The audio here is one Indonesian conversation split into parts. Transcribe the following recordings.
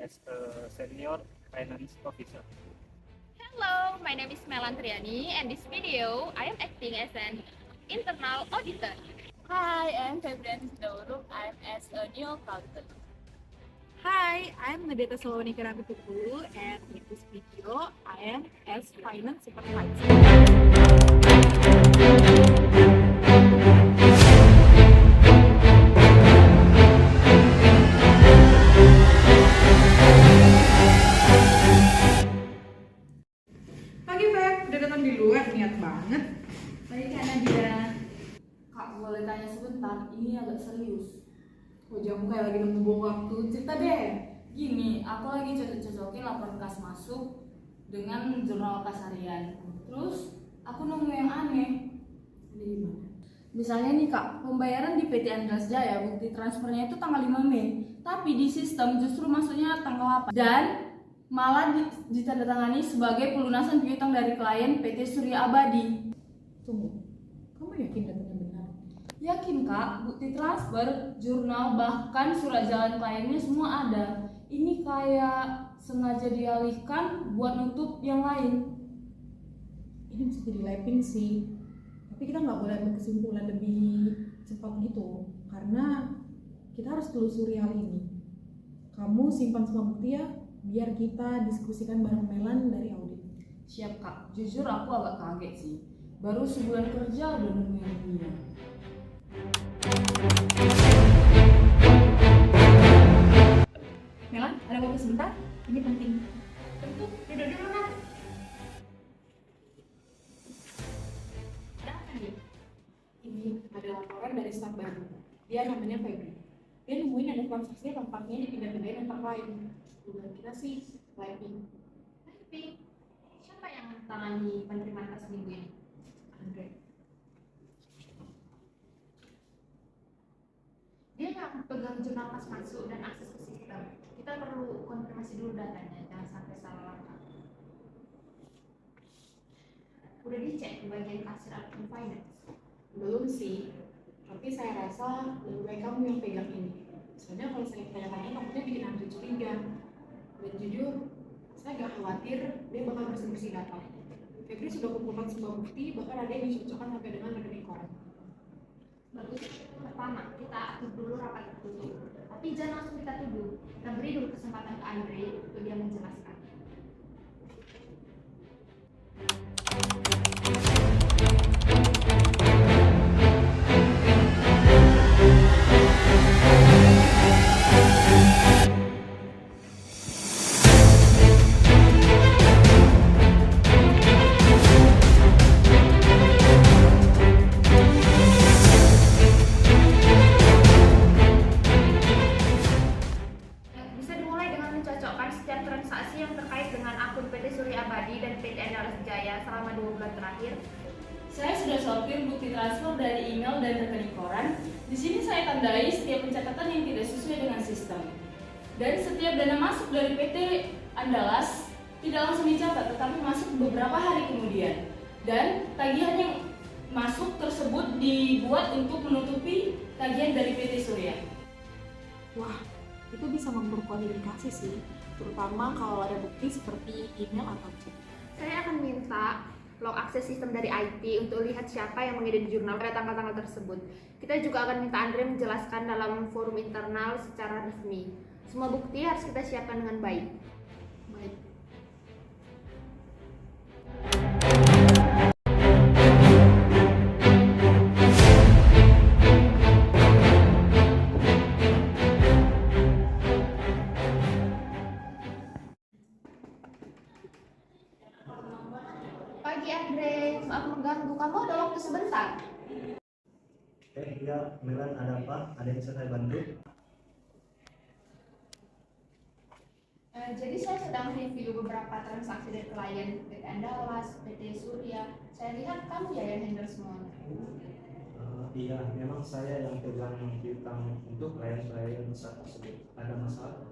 as a senior finance officer. Hello, my name is Melan Triani, and this video I am acting as an internal auditor. Hi, I'm Febrian Dauruk. I'm as a new accountant. Hi, I'm Nadeta Saloni Karangkutukulu, and in this video, I am as finance supervisor. Pagi Feb, udah datang di luar, niat banget. Baik Kak Nadia. Kak, boleh tanya sebentar? Ini agak serius. Wajahmu kayak lagi nunggu waktu, cerita deh. Gini, aku lagi cocok-cocokin laporan kas masuk dengan jurnal kas harian. Terus, aku nemu yang aneh. Ini gimana? Misalnya nih Kak, pembayaran di PT Andras Jaya bukti transfernya itu tanggal 5 Mei, tapi di sistem justru masuknya tanggal 8 dan malah ditandatangani sebagai pelunasan piutang dari klien PT Surya Abadi. Tunggu, kamu yakin datanya benar? Yakin Kak, bukti transfer, jurnal, bahkan surat jalan kliennya semua ada. Ini kayak sengaja dialihkan buat nutup yang lain. Ini bisa jadi lapping sih. Tapi kita nggak boleh berkesimpulan lebih cepat gitu, karena kita harus telusuri hal ini. Kamu simpan semua bukti ya, biar kita diskusikan bareng Melan dari audit. Siap Kak, jujur aku agak kaget sih. Baru sebulan kerja udah nemuin dia. Melan, ada waktu sebentar? Ini penting. Tentu, duduk dulu kan. Ada apa nih? Ini ada laporan dari staf baru. Dia namanya Febri. Dia nemuin ada transaksi tampaknya dipindah-pindahin antar lain. Dugaan kita sih lapping. Tapi, siapa yang tangani penerimaan kas minggu ini? Andre. Dia yang pegang jurnal kas masuk dan akses ke sistem. Kita perlu konfirmasi dulu datanya, jangan sampai salah langkah. Udah dicek di bagian kasir ataupun finance? Belum sih, tapi saya rasa lebih baik kamu yang pegang ini. Soalnya kalau saya tanyakannya takutnya bikin Andre curiga. Dan jujur, saya agak khawatir dia bakal bersih-bersih data. Febri sudah kumpulkan sebuah bukti, bahkan ada yang dicocokkan sampai dengan rekening koran. Bagus. Pertama, kita atur dulu rapat tertutup. Tapi jangan langsung kita tuduh. Kita beri dulu kesempatan ke Andre untuk dia menjelaskan. Bisa dimulai dengan mencocokkan setiap transaksi yang terkait dengan akun PT Surya Abadi dan PT Andras Jaya selama 2 bulan terakhir. Saya sudah sortir bukti transfer dari email dan rekening koran. Di sini saya tandai setiap pencatatan yang tidak sesuai dengan sistem. Dan setiap dana masuk dari PT Andalas tidak langsung dicatat, tetapi masuk beberapa hari kemudian. Dan tagihan yang masuk tersebut dibuat untuk menutupi tagihan dari PT Surya. Wah, itu bisa memperkuat indikasi sih, terutama kalau ada bukti seperti email atau chat. Saya akan minta log akses sistem dari IT untuk lihat siapa yang mengedit jurnal pada tanggal-tanggal tersebut. Kita juga akan minta Andre menjelaskan dalam forum internal secara resmi. Semua bukti harus kita siapkan dengan baik. Baik. Pagi Andre, maaf mengganggu. Kamu ada waktu sebentar? Iya, Melan ada apa? Ada yang bisa saya bantu? Jadi saya sedang review beberapa transaksi dari klien PT Andalas, PT Surya. Saya lihat kamu ya yang handle semuanya. Iya, memang saya yang pegang piutang untuk klien-klien besar tersebut. Ada masalah?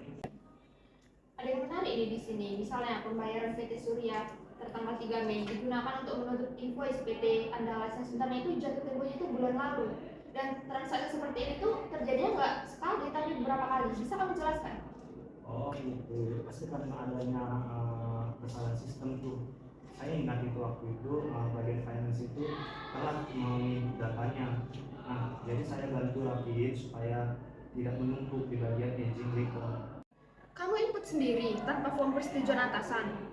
Ada yang menarik nih di sini. Misalnya pembayaran PT Surya tertanggal 3 Mei digunakan untuk menutup invoice PT Andalas yang sebenarnya itu jatuh temponya itu bulan lalu. Dan transaksi seperti ini tuh terjadinya nggak sekali tapi beberapa kali. Bisa kamu jelaskan? Oh gitu. pasti karena adanya kesalahan sistem tuh. Saya ingat itu waktu itu bagian finance itu telat memenuhi datanya. Nah, jadi saya bantu rapiin supaya tidak menumpuk di bagian aging report. Kamu input sendiri tanpa form persetujuan atasan.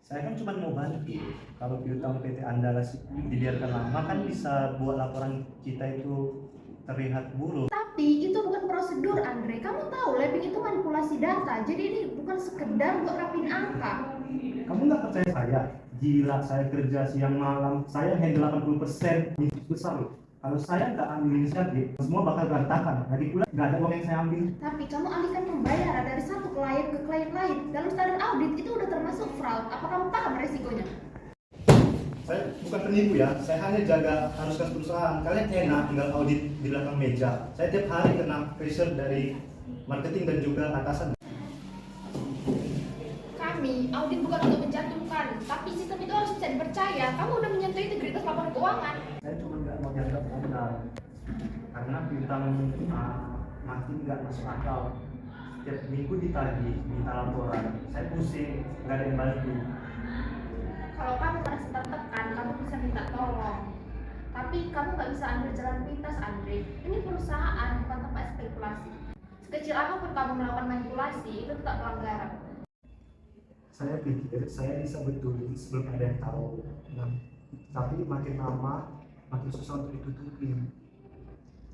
Saya kan cuma mau bantu. Kalau piutang PT Andalas dibiarkan lama kan bisa buat laporan kita itu terlihat buruk. Tapi itu bukan prosedur, Andre. Kamu tahu labeling itu manipulasi data. Jadi ini bukan sekedar buat rapiin angka. Kamu nggak percaya saya? Gila, saya kerja siang malam, saya handle 80% bisnis besar loh. Kalau saya nggak ambil inisiatif, semua bakal berantakan. Lagi pula nggak ada uang yang saya ambil. Tapi kamu alihkan pembayaran dari satu klien ke klien lain. Dalam standar audit itu udah termasuk fraud. Apa kamu paham resikonya? Saya bukan penipu ya, saya hanya jaga haruskan perusahaan. Kalian enak tinggal audit di belakang meja. Saya tiap hari kena pressure dari marketing dan juga atasan. Kami, audit bukan untuk menjatuhkan, tapi sistem itu harus bisa dipercaya. Kamu udah menyentuh integritas laporan keuangan. Saya cuma nggak mau dianggap modal karena piutang makin nggak masuk akal. Tiap minggu ditagih, minta laporan. Saya pusing, nggak ada yang bantu. Kalau kamu merasa tertekan, kamu bisa minta tolong. Tapi kamu nggak bisa ambil jalan pintas, Andre. Ini perusahaan, bukan tempat spekulasi. Sekecil apapun kamu melakukan manipulasi, itu tetap pelanggaran. Saya pikir saya bisa betulin sebelum ada yang tahu. Nah, tapi makin lama makin susah untuk ditutupin.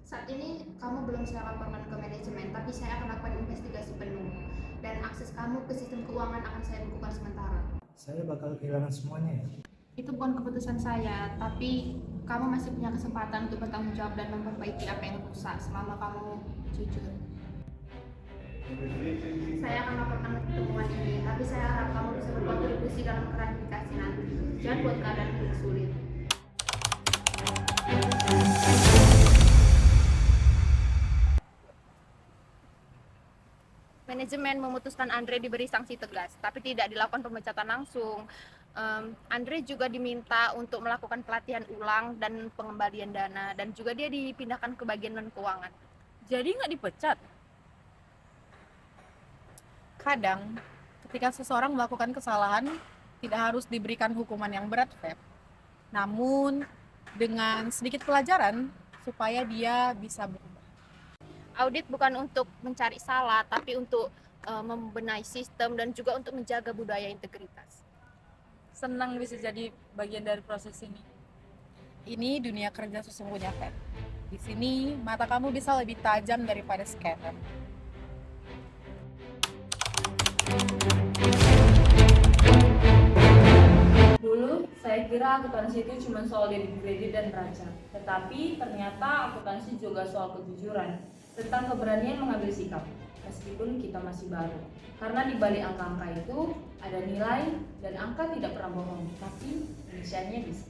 Saat ini kamu belum saya laporkan ke manajemen, tapi saya akan lakukan investigasi penuh. Dan akses kamu ke sistem keuangan akan saya bukukan sementara. Saya bakal kehilangan semuanya ya. Itu bukan keputusan saya, tapi kamu masih punya kesempatan untuk bertanggung jawab dan memperbaiki apa yang rusak selama kamu jujur. Saya akan laporkan pertemuan ini, tapi saya harap kamu bisa berkontribusi dalam klarifikasi nanti. Jangan buat keadaan lebih sulit. Manajemen memutuskan Andre diberi sanksi tegas, tapi tidak dilakukan pemecatan langsung. Andre juga diminta untuk melakukan pelatihan ulang dan pengembalian dana, dan juga dia dipindahkan ke bagian non keuangan. Jadi nggak dipecat? Kadang, ketika seseorang melakukan kesalahan, tidak harus diberikan hukuman yang berat, Feb. Namun, dengan sedikit pelajaran, supaya dia bisa berubah. Audit bukan untuk mencari salah, tapi untuk membenahi sistem dan juga untuk menjaga budaya integritas. Senang bisa jadi bagian dari proses ini. Ini dunia kerja sesungguhnya, Feb. Di sini, mata kamu bisa lebih tajam daripada scanner. Dulu saya kira akuntansi itu cuma soal debit kredit dan neraca, tetapi ternyata akuntansi juga soal kejujuran tentang keberanian mengambil sikap, meskipun kita masih baru. Karena di balik angka-angka itu ada nilai dan angka tidak pernah bohong, tapi inisialnya bisa.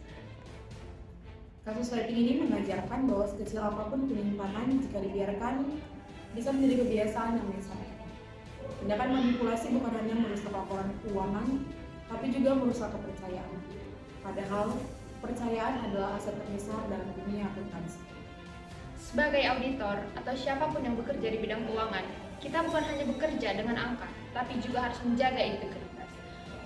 Kasus rating ini mengajarkan bahwa sekecil apapun penyimpanan jika dibiarkan bisa menjadi kebiasaan yang menyesatkan. Tindakan manipulasi bukan hanya merusak laporan keuangan, tapi juga merusak kepercayaan. Padahal, kepercayaan adalah aset terbesar dalam dunia akuntansi. Sebagai auditor atau siapapun yang bekerja di bidang keuangan, kita bukan hanya bekerja dengan angka, tapi juga harus menjaga integritas.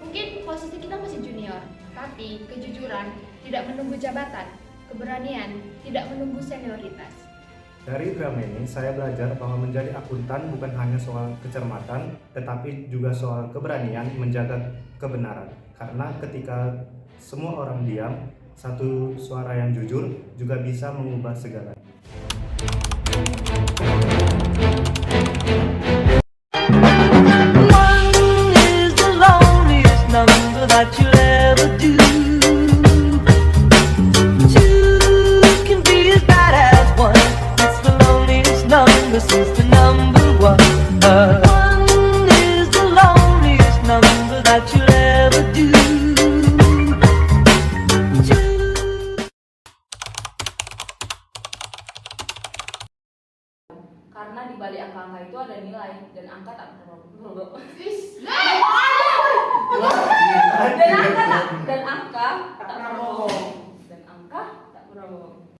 Mungkin posisi kita masih junior, tapi kejujuran tidak menunggu jabatan, keberanian tidak menunggu senioritas. Dari drama ini saya belajar bahwa menjadi akuntan bukan hanya soal kecermatan, tetapi juga soal keberanian menjaga kebenaran. Karena ketika semua orang diam, satu suara yang jujur juga bisa mengubah segala. That you'll ever do. Two can be as bad as one. It's the loneliest number since the number one. One is the loneliest number that you'll ever do. Karena di balik angka-angka itu ada nilai dan angka tak pernah bohong. Dan angka tak pernah bohong.